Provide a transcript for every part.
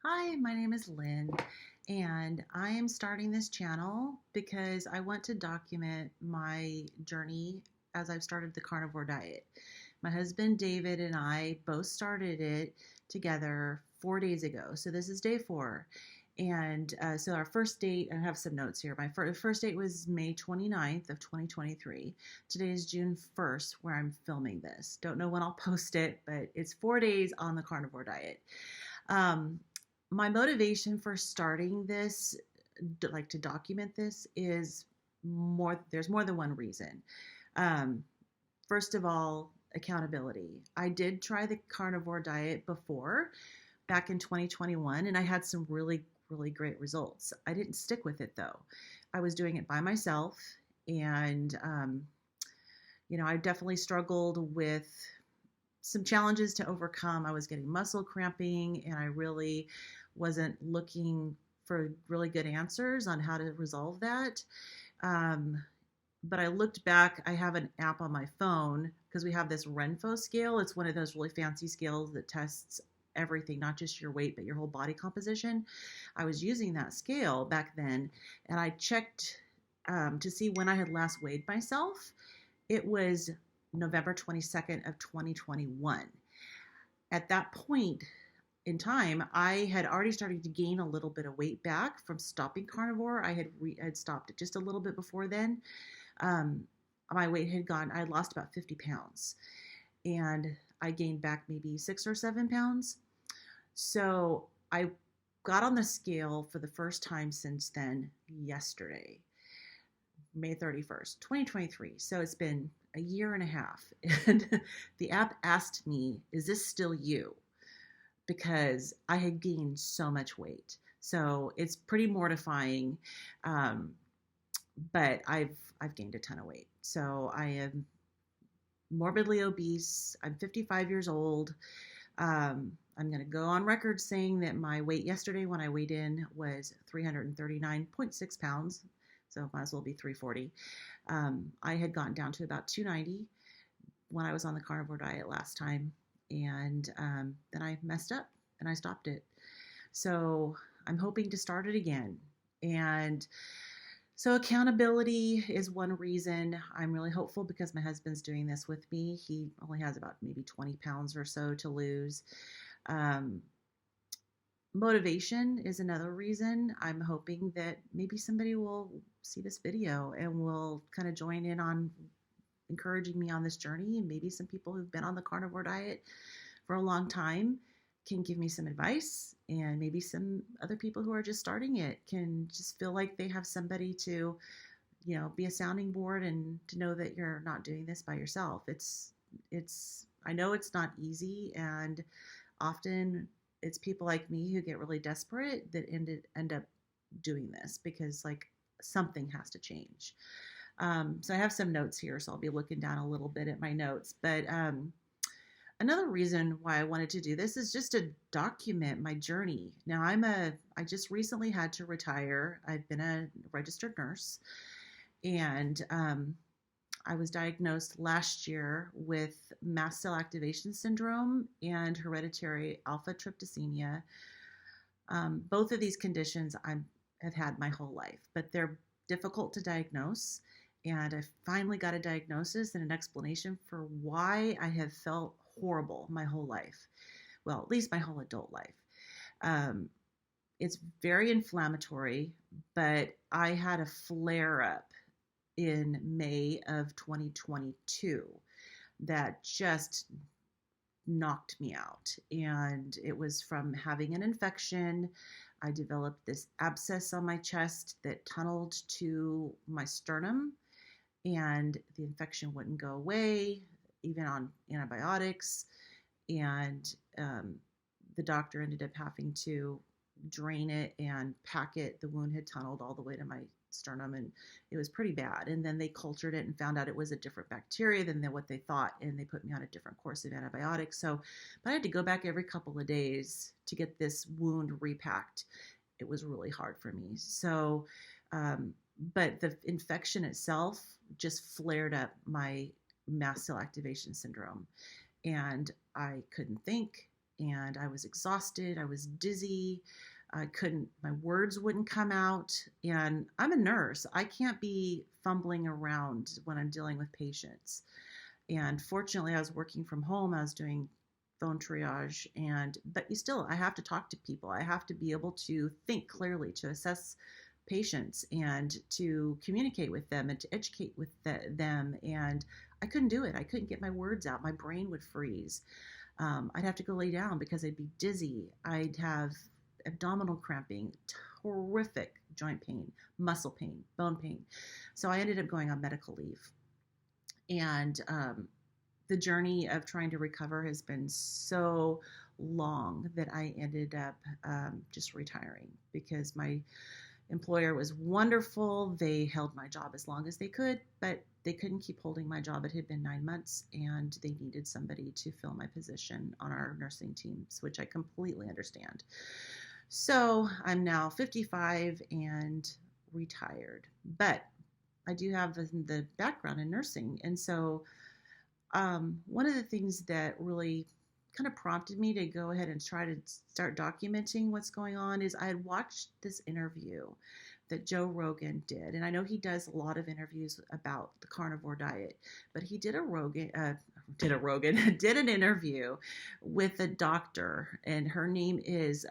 Hi, my name is Lynn, and I am starting this channel because I want to document my journey as I've started the carnivore diet. My husband David and I both started it together 4 days ago. So this is day four. And so our first date, I have some notes here. My first date was May 29th of 2023. Today is June 1st where I'm filming this. Don't know when I'll post it, but it's 4 days on the carnivore diet. Um, my motivation for starting this, like to document this, is there's more than one reason. Um, First of all, accountability. I did try the carnivore diet before back in 2021, and I had some really great results. I didn't stick with it though. I was doing it by myself, and I definitely struggled with some challenges to overcome. I was getting muscle cramping, and I really wasn't looking for really good answers on how to resolve that. Um, but I looked back. I have an app on my phone because we have this Renfo scale. It's one of those really fancy scales that tests everything, not just your weight, but your whole body composition. I was using that scale back then, and I checked to see when I had last weighed myself. It was November 22nd of 2021. At that point in time, I had already started to gain a little bit of weight back from stopping carnivore. I had stopped it just a little bit before then. Um, my weight had gone. I had lost about 50 pounds, and I gained back maybe 6 or 7 pounds. So I got on the scale for the first time since then yesterday, May 31st, 2023. So it's been a year and a half. And the app asked me, "Is this still you?" Because I had gained so much weight. So it's pretty mortifying. Um, but I've gained a ton of weight. So I am morbidly obese. I'm 55 years old. I'm going to go on record saying that my weight yesterday when I weighed in was 339.6 pounds. So might as well be 340. I had gotten down to about 290 when I was on the carnivore diet last time. And then I messed up and I stopped it. So I'm hoping to start it again. And so accountability is one reason. I'm really hopeful because my husband's doing this with me. He only has about maybe 20 pounds or so to lose. Um, Motivation is another reason. I'm hoping that maybe somebody will see this video and will kind of join in on encouraging me on this journey. And maybe some people who've been on the carnivore diet for a long time can give me some advice, and maybe some other people who are just starting it can just feel like they have somebody to, be a sounding board and to know that you're not doing this by yourself. It's I know it's not easy, and often it's people like me who get really desperate that end up doing this because like something has to change. So I have some notes here, so I'll be looking down a little bit at my notes. But another reason why I wanted to do this is just to document my journey. Now I just recently had to retire. I've been a registered nurse, and I was diagnosed last year with mast cell activation syndrome and hereditary alpha tryptophanemia. Both of these conditions have had my whole life, but they're difficult to diagnose. And I finally got a diagnosis and an explanation for why I have felt horrible my whole life. Well, at least my whole adult life. Um, it's very inflammatory, but I had a flare up in May of 2022 that just knocked me out. And it was from having an infection. I developed this abscess on my chest that tunneled to my sternum, and the infection wouldn't go away, even on antibiotics. And the doctor ended up having to drain it and pack it. The wound had tunneled all the way to my sternum, and it was pretty bad. And then they cultured it and found out it was a different bacteria than what they thought, and they put me on a different course of antibiotics. So, but I had to go back every couple of days to get this wound repacked. It was really hard for me. So, but the infection itself just flared up my mast cell activation syndrome, and I couldn't think, and I was exhausted. I was dizzy. My words wouldn't come out. And I'm a nurse. I can't be fumbling around when I'm dealing with patients. And fortunately, I was working from home. I was doing phone triage, but I have to talk to people. I have to be able to think clearly, to assess patients, and to communicate with them, and to educate with them. And I couldn't do it. I couldn't get my words out. My brain would freeze. I'd have to go lay down because I'd be dizzy. I'd have abdominal cramping, horrific joint pain, muscle pain, bone pain. So I ended up going on medical leave. And the journey of trying to recover has been so long that I ended up just retiring, because my employer was wonderful. They held my job as long as they could, but they couldn't keep holding my job. It had been 9 months, and they needed somebody to fill my position on our nursing teams, which I completely understand. So I'm now 55 and retired, but I do have the background in nursing. And so one of the things that really kind of prompted me to go ahead and try to start documenting what's going on is I had watched this interview that Joe Rogan did. And I know he does a lot of interviews about the carnivore diet, but he did did an interview with a doctor, and her name is,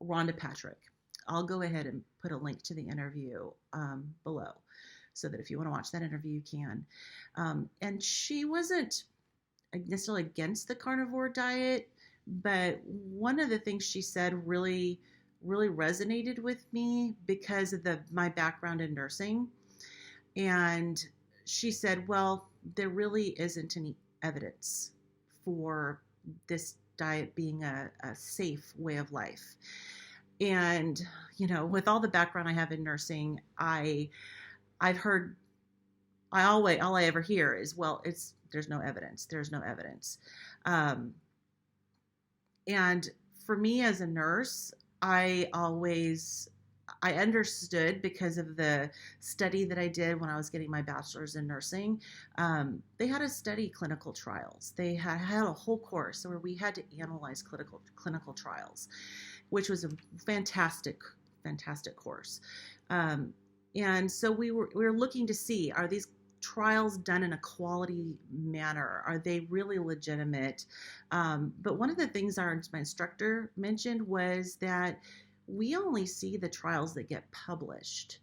Rhonda Patrick. I'll go ahead and put a link to the interview below, so that if you want to watch that interview, you can. And she wasn't necessarily against the carnivore diet, but one of the things she said really resonated with me because of my background in nursing. And she said, well, there really isn't any evidence for this diet being a safe way of life. And, with all the background I have in nursing, I've heard, all I ever hear is, well, there's no evidence. There's no evidence. And for me as a nurse, I understood, because of the study that I did when I was getting my bachelor's in nursing. They had to study clinical trials. They had a whole course where we had to analyze clinical trials, which was a fantastic course. And so we were looking to see, are these trials done in a quality manner? Are they really legitimate? But one of the things my instructor mentioned was that we only see the trials that get published,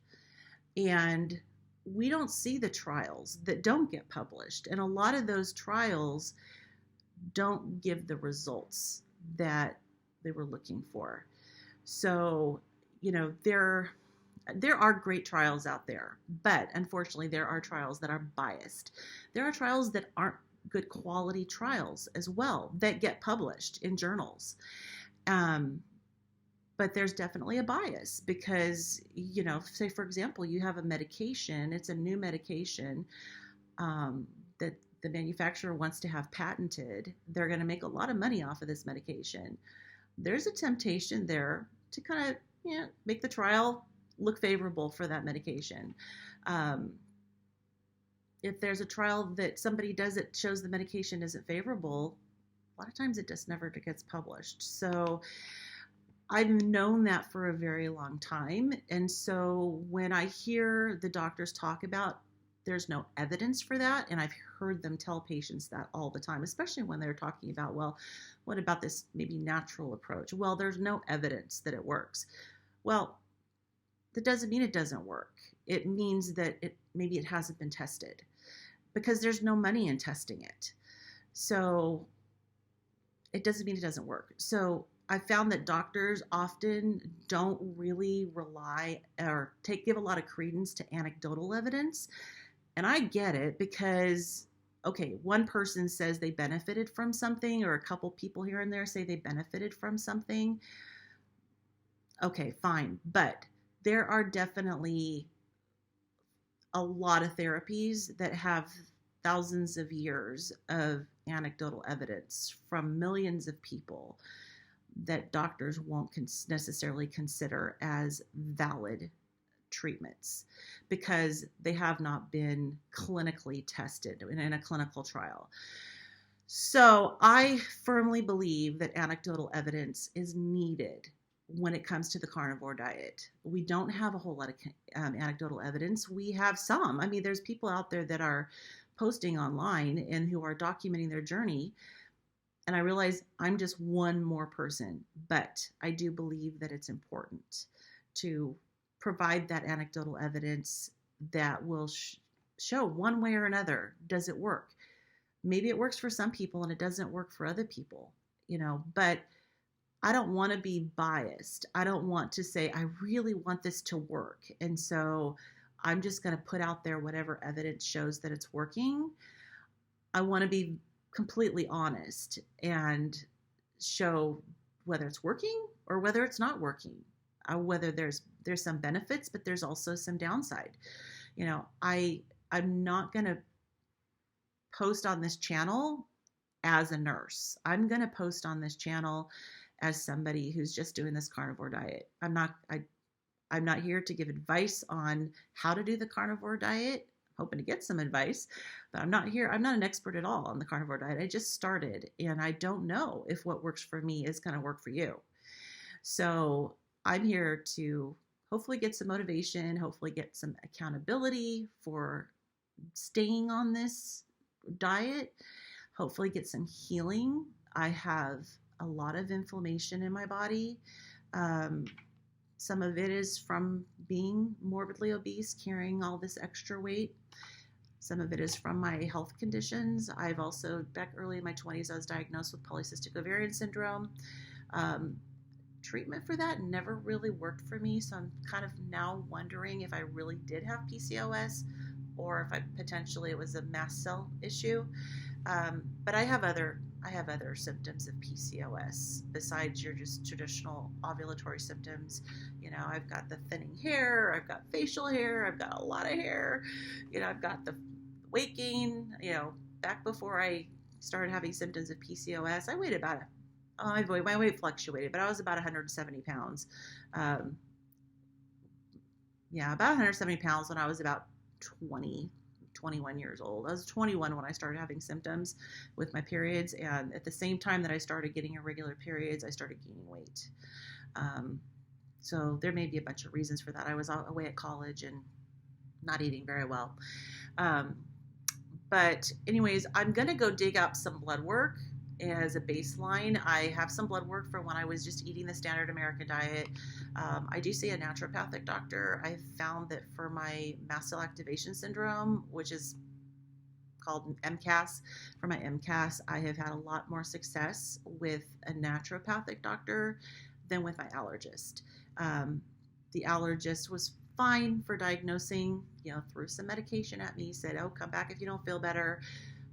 and we don't see the trials that don't get published. And a lot of those trials don't give the results that they were looking for. So, there are great trials out there, but unfortunately there are trials that are biased. There are trials that aren't good quality trials as well that get published in journals. But there's definitely a bias because, say for example, you have a medication, it's a new medication that the manufacturer wants to have patented. They're going to make a lot of money off of this medication. There's a temptation there to kind of, make the trial look favorable for that medication. If there's a trial that somebody does that shows the medication isn't favorable, a lot of times it just never gets published. So I've known that for a very long time. And so when I hear the doctors talk about there's no evidence for that, and I've heard them tell patients that all the time, especially when they're talking about, well, what about this maybe natural approach? Well, there's no evidence that it works. Well, that doesn't mean it doesn't work. It means that maybe it hasn't been tested, because there's no money in testing it. So it doesn't mean it doesn't work. So I found that doctors often don't really rely or give a lot of credence to anecdotal evidence. And I get it, because, okay, one person says they benefited from something, or a couple people here and there say they benefited from something. Okay, fine. But there are definitely a lot of therapies that have thousands of years of anecdotal evidence from millions of people that doctors won't necessarily consider as valid treatments, because they have not been clinically tested in a clinical trial. So I firmly believe that anecdotal evidence is needed when it comes to the carnivore diet. We don't have a whole lot of anecdotal evidence. We have some. I mean, there's people out there that are posting online and who are documenting their journey. And I realize I'm just one more person, but I do believe that it's important to provide that anecdotal evidence that will show one way or another, does it work? Maybe it works for some people and it doesn't work for other people, but I don't want to be biased. I don't want to say, I really want this to work. And so I'm just going to put out there whatever evidence shows that it's working. I want to be completely honest and show whether it's working or whether it's not working, whether there's some benefits, but there's also some downside. I'm not going to post on this channel as a nurse. I'm going to post on this channel as somebody who's just doing this carnivore diet. I'm not here to give advice on how to do the carnivore diet. I'm hoping to get some advice, but I'm not an expert at all on the carnivore diet. I just started and I don't know if what works for me is going to work for you. So I'm here to hopefully get some motivation, hopefully get some accountability for staying on this diet, hopefully get some healing. I have a lot of inflammation in my body. Some of it is from being morbidly obese, carrying all this extra weight. Some of it is from my health conditions. I've also, back early in my 20s, I was diagnosed with polycystic ovarian syndrome. Treatment for that never really worked for me, so I'm kind of now wondering if I really did have PCOS or if it was a mast cell issue. But I have other symptoms of PCOS besides your just traditional ovulatory symptoms. I've got the thinning hair, I've got facial hair, I've got a lot of hair. I've got the weight gain. Back before I started having symptoms of PCOS, I weighed about my weight fluctuated, but I was about 170 pounds. About 170 pounds when I was about 21 years old. I was 21 when I started having symptoms with my periods, and at the same time that I started getting irregular periods, I started gaining weight. So there may be a bunch of reasons for that. I was away at college and not eating very well. But anyways, I'm going to go dig up some blood work as a baseline. I have some blood work from when I was just eating the standard American diet. I do see a naturopathic doctor. I found that for my mast cell activation syndrome, which is called MCAS, for my MCAS, I have had a lot more success with a naturopathic doctor than with my allergist. The allergist was fine for diagnosing, threw some medication at me, said, oh, come back if you don't feel better.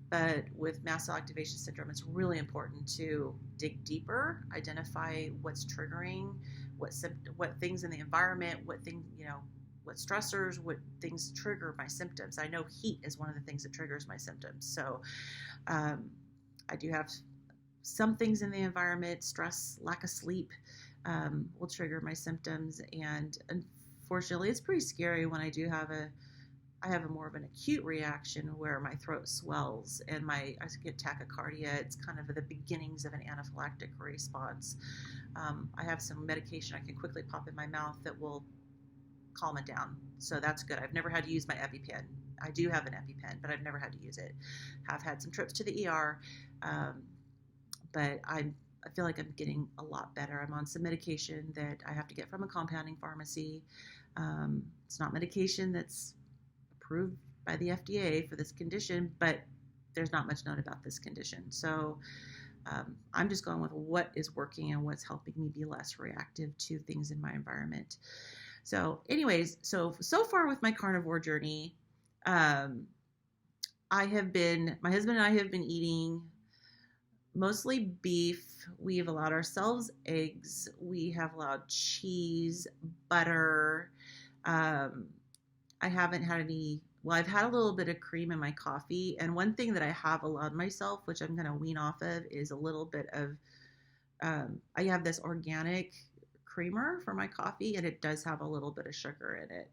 But with mast cell activation syndrome, it's really important to dig deeper, identify what's triggering, what things in the environment, what stressors, what things trigger my symptoms. I know heat is one of the things that triggers my symptoms. So I do have some things in the environment, stress, lack of sleep will trigger my symptoms. And unfortunately, it's pretty scary when I have a more of an acute reaction where my throat swells and I get tachycardia. It's kind of the beginnings of an anaphylactic response. I have some medication I can quickly pop in my mouth that will calm it down. So that's good. I've never had to use my EpiPen. I do have an EpiPen, but I've never had to use it. I've had some trips to the ER, but I feel like I'm getting a lot better. I'm on some medication that I have to get from a compounding pharmacy. It's not medication that's approved by the FDA for this condition, but there's not much known about this condition. So I'm just going with what is working and what's helping me be less reactive to things in my environment. So anyways, so far with my carnivore journey, my husband and I have been eating mostly beef. We've allowed ourselves eggs. We have allowed cheese, butter. I haven't had I've had a little bit of cream in my coffee. And one thing that I have allowed myself, which I'm going to wean off of, is a little bit of, I have this organic creamer for my coffee, and it does have a little bit of sugar in it.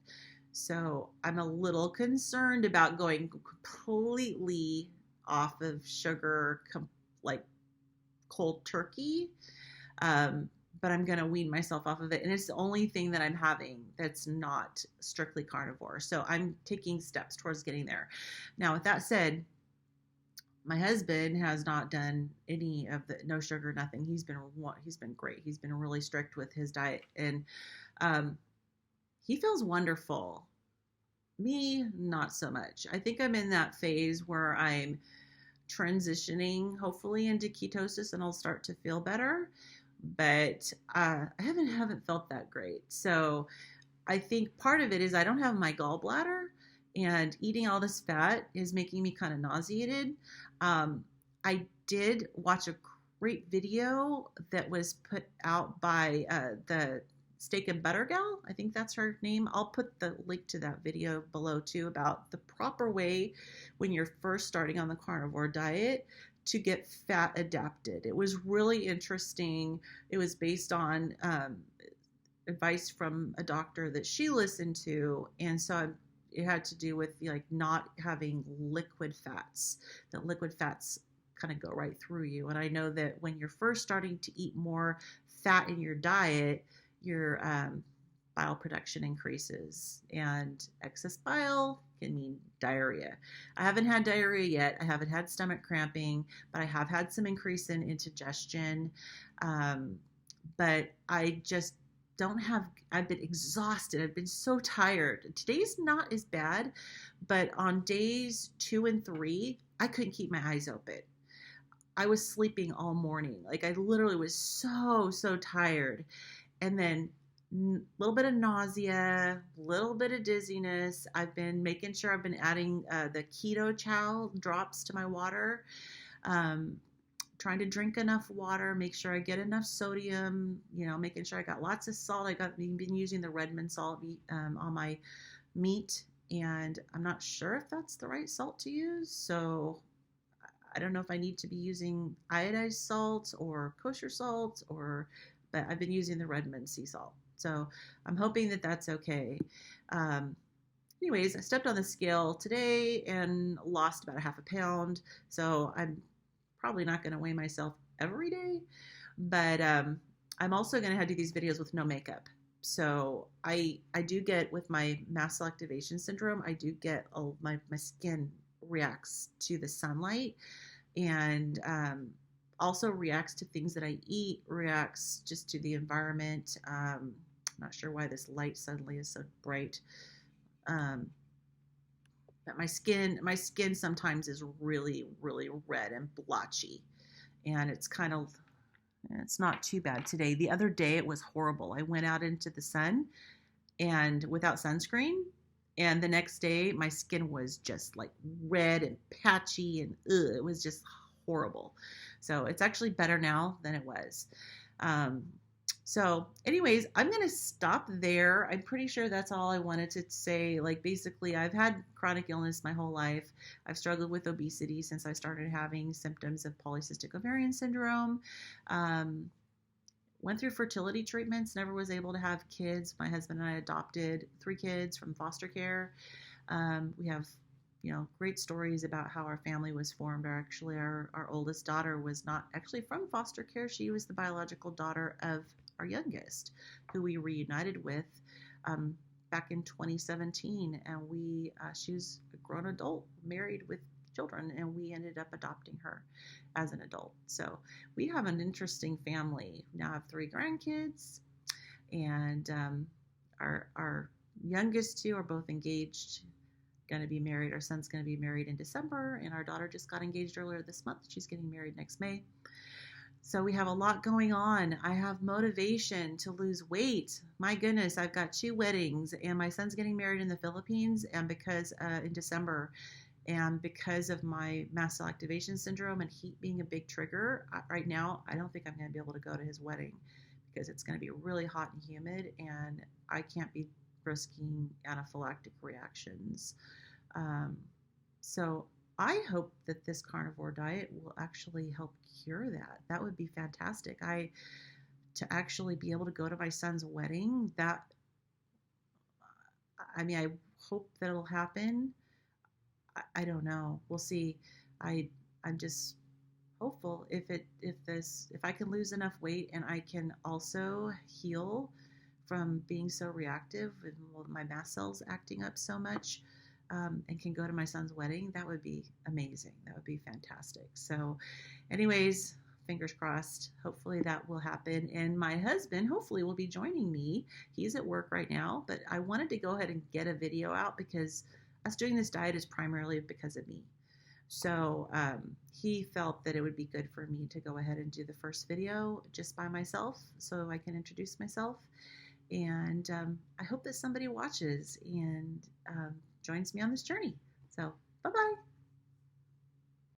So I'm a little concerned about going completely off of sugar like cold turkey. But I'm going to wean myself off of it. And it's the only thing that I'm having that's not strictly carnivore. So I'm taking steps towards getting there. Now, with that said, my husband has not done any of the no sugar, nothing. He's been great. He's been really strict with his diet, and he feels wonderful. Me, not so much. I think I'm in that phase where I'm transitioning, hopefully, into ketosis, and I'll start to feel better. But I haven't felt that great. So I think part of it is I don't have my gallbladder, and eating all this fat is making me kind of nauseated. I did watch a great video that was put out by the Steak and Butter gal. I think that's her name. I'll put the link to that video below too, about the proper way when you're first starting on the carnivore diet to get fat adapted. It was really interesting. It was based on advice from a doctor that she listened to, and so it had to do with like not having liquid fats. That liquid fats kind of go right through you. And I know that when you're first starting to eat more fat in your diet, your bile production increases, and excess bile can mean diarrhea. I haven't had diarrhea yet. I haven't had stomach cramping, but I have had some increase in indigestion. But I just I've been exhausted. I've been so tired. Today's not as bad, but on days 2 and 3, I couldn't keep my eyes open. I was sleeping all morning. Like I literally was so tired. And then a little bit of nausea, a little bit of dizziness. I've been making sure I've been adding the keto chow drops to my water. Trying to drink enough water, make sure I get enough sodium, making sure I got lots of salt. I've been using the Redmond salt on my meat, and I'm not sure if that's the right salt to use. So I don't know if I need to be using iodized salt or kosher salt, but I've been using the Redmond sea salt. So I'm hoping that that's okay. Anyways, I stepped on the scale today and lost about a half a pound. So I'm probably not going to weigh myself every day, but I'm also going to have to do these videos with no makeup. So I do get, with my mast cell activation syndrome, I do get my skin reacts to the sunlight, and also reacts to things that I eat, reacts just to the environment. I'm not sure why this light suddenly is so bright. But my skin sometimes is really red and blotchy, and it's not too bad today. The other day it was horrible. I went out into the sun and without sunscreen, and the next day my skin was just like red and patchy, and it was just horrible. So it's actually better now than it was. So anyways, I'm going to stop there. I'm pretty sure that's all I wanted to say. Like, basically, I've had chronic illness my whole life. I've struggled with obesity since I started having symptoms of polycystic ovarian syndrome. Went through fertility treatments, never was able to have kids. My husband and I adopted 3 kids from foster care. We have great stories about how our family was formed. Our oldest daughter was not actually from foster care. She was the biological daughter of our youngest, who we reunited with back in 2017. And she was a grown adult, married with children, and we ended up adopting her as an adult. So we have an interesting family. We now have 3 grandkids, and our youngest 2 are both engaged, going to be married. Our son's going to be married in December, and our daughter just got engaged earlier this month. She's getting married next May. So we have a lot going on. I have motivation to lose weight. My goodness, I've got 2 weddings, and my son's getting married in the Philippines, and because in December, and because of my mast cell activation syndrome and heat being a big trigger, right now I don't think I'm going to be able to go to his wedding, because it's going to be really hot and humid, and I can't be risking anaphylactic reactions. So I hope that this carnivore diet will actually help cure that. That would be fantastic. To actually be able to go to my son's wedding, I hope that it'll happen. I don't know. We'll see. I'm just hopeful if I can lose enough weight and I can also heal from being so reactive with my mast cells acting up so much, and can go to my son's wedding, that would be amazing. That would be fantastic. So, anyways, fingers crossed. Hopefully that will happen. And my husband hopefully will be joining me. He's at work right now, but I wanted to go ahead and get a video out because us doing this diet is primarily because of me. So he felt that it would be good for me to go ahead and do the first video just by myself so I can introduce myself. And I hope that somebody watches and joins me on this journey. So, bye-bye.